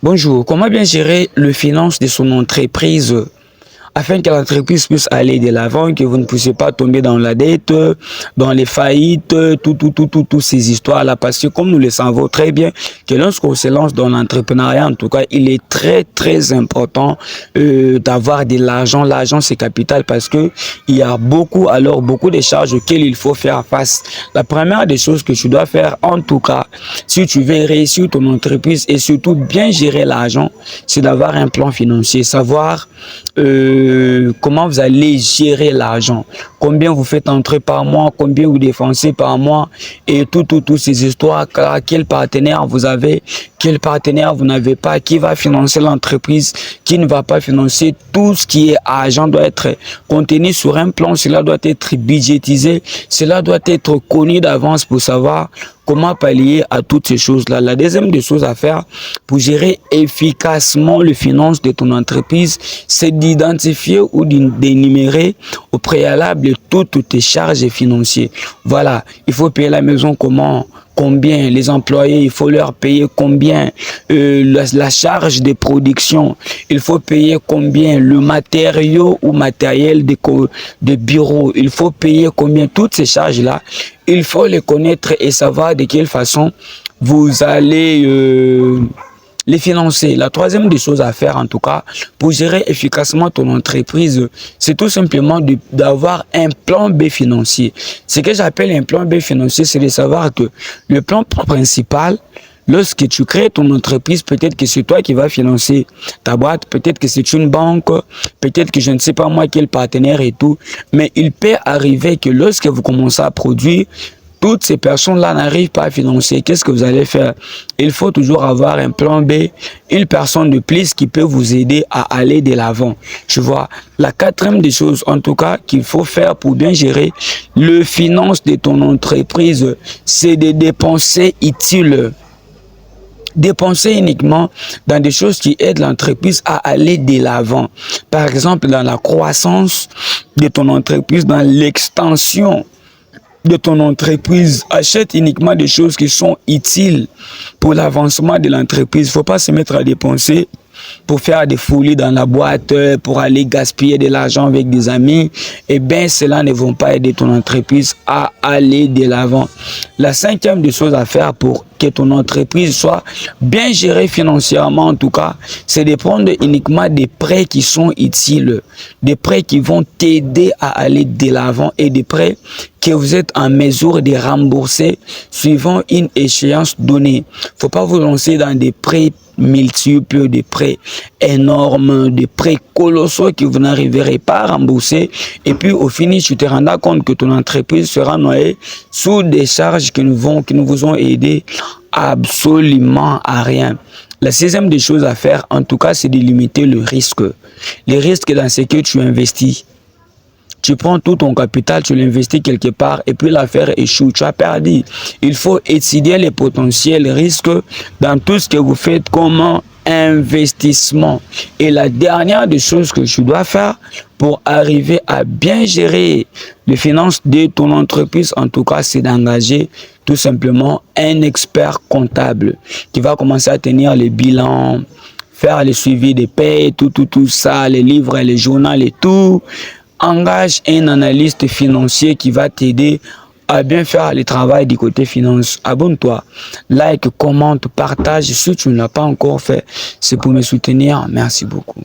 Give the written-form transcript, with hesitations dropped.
Bonjour, comment bien gérer le finance de son entreprise afin que l'entreprise puisse aller de l'avant, que vous ne puissiez pas tomber dans la dette, dans les faillites, toutes ces histoires-là. Parce que comme nous le savons très bien, que lorsqu'on se lance dans l'entrepreneuriat, en tout cas, il est très important d'avoir de l'argent. L'argent, c'est capital parce que il y a beaucoup de charges auxquelles il faut faire face. La première des choses que tu dois faire, en tout cas, si tu veux réussir ton entreprise et surtout bien gérer l'argent, c'est d'avoir un plan financier, savoir comment vous allez gérer l'argent, combien vous faites entrer par mois, combien vous dépensez par mois et toutes ces histoires, quel partenaire vous avez, quel partenaire vous n'avez pas, qui va financer l'entreprise, qui ne va pas financer. Tout ce qui est argent doit être contenu sur un plan, cela doit être budgétisé, cela doit être connu d'avance pour savoir comment pallier à toutes ces choses-là. La deuxième des choses à faire pour gérer efficacement les finances de ton entreprise, c'est d'identifier ou d'énumérer au préalable toutes tes charges financières. Voilà, il faut payer la maison comment, combien, les employés, il faut leur payer combien, la charge de production, il faut payer combien, le matériau ou matériel de bureau, il faut payer combien, toutes ces charges-là, il faut les connaître et savoir de quelle façon vous allez les financer. La troisième des choses à faire, en tout cas, pour gérer efficacement ton entreprise, c'est tout simplement d'avoir un plan B financier. Ce que j'appelle un plan B financier, c'est de savoir que le plan principal, lorsque tu crées ton entreprise, peut-être que c'est toi qui vas financer ta boîte, peut-être que c'est une banque, peut-être que je ne sais pas moi quel partenaire et tout, mais il peut arriver que lorsque vous commencez à produire, toutes ces personnes-là n'arrivent pas à financer. Qu'est-ce que vous allez faire? Il faut toujours avoir un plan B, une personne de plus qui peut vous aider à aller de l'avant. Tu vois, la quatrième des choses, en tout cas, qu'il faut faire pour bien gérer le finance de ton entreprise, c'est de dépenser utile. Dépenser uniquement dans des choses qui aident l'entreprise à aller de l'avant. Par exemple, dans la croissance de ton entreprise, dans l'extension de ton entreprise. Achète uniquement des choses qui sont utiles pour l'avancement de l'entreprise. Il ne faut pas se mettre à dépenser pour faire des folies dans la boîte, pour aller gaspiller de l'argent avec des amis. Eh bien, cela ne va pas aider ton entreprise à aller de l'avant. La cinquième des choses à faire pour que ton entreprise soit bien gérée financièrement, en tout cas, c'est de prendre uniquement des prêts qui sont utiles, des prêts qui vont t'aider à aller de l'avant et des prêts que vous êtes en mesure de rembourser suivant une échéance donnée. Il ne faut pas vous lancer dans des prêts multiples, des prêts énormes, des prêts colossaux que vous n'arriverez pas à rembourser et puis au finish tu te rendras compte que ton entreprise sera noyée sous des charges qui ne vous ont aidé absolument à rien. La sixième des choses à faire, en tout cas, c'est de limiter le risque. Les risques dans ce que tu investis. Tu prends tout ton capital, tu l'investis quelque part et puis l'affaire échoue, tu as perdu. Il faut étudier les potentiels risques dans tout ce que vous faites comme investissement. Et la dernière des choses que tu dois faire pour arriver à bien gérer les finances de ton entreprise, en tout cas, c'est d'engager tout simplement un expert comptable qui va commencer à tenir les bilans, faire le suivi des paies, tout ça, les livres, les journaux et tout. Engage un analyste financier qui va t'aider à bien faire le travail du côté finance. Abonne-toi, like, commente, partage si tu ne l'as pas encore fait. C'est pour me soutenir. Merci beaucoup.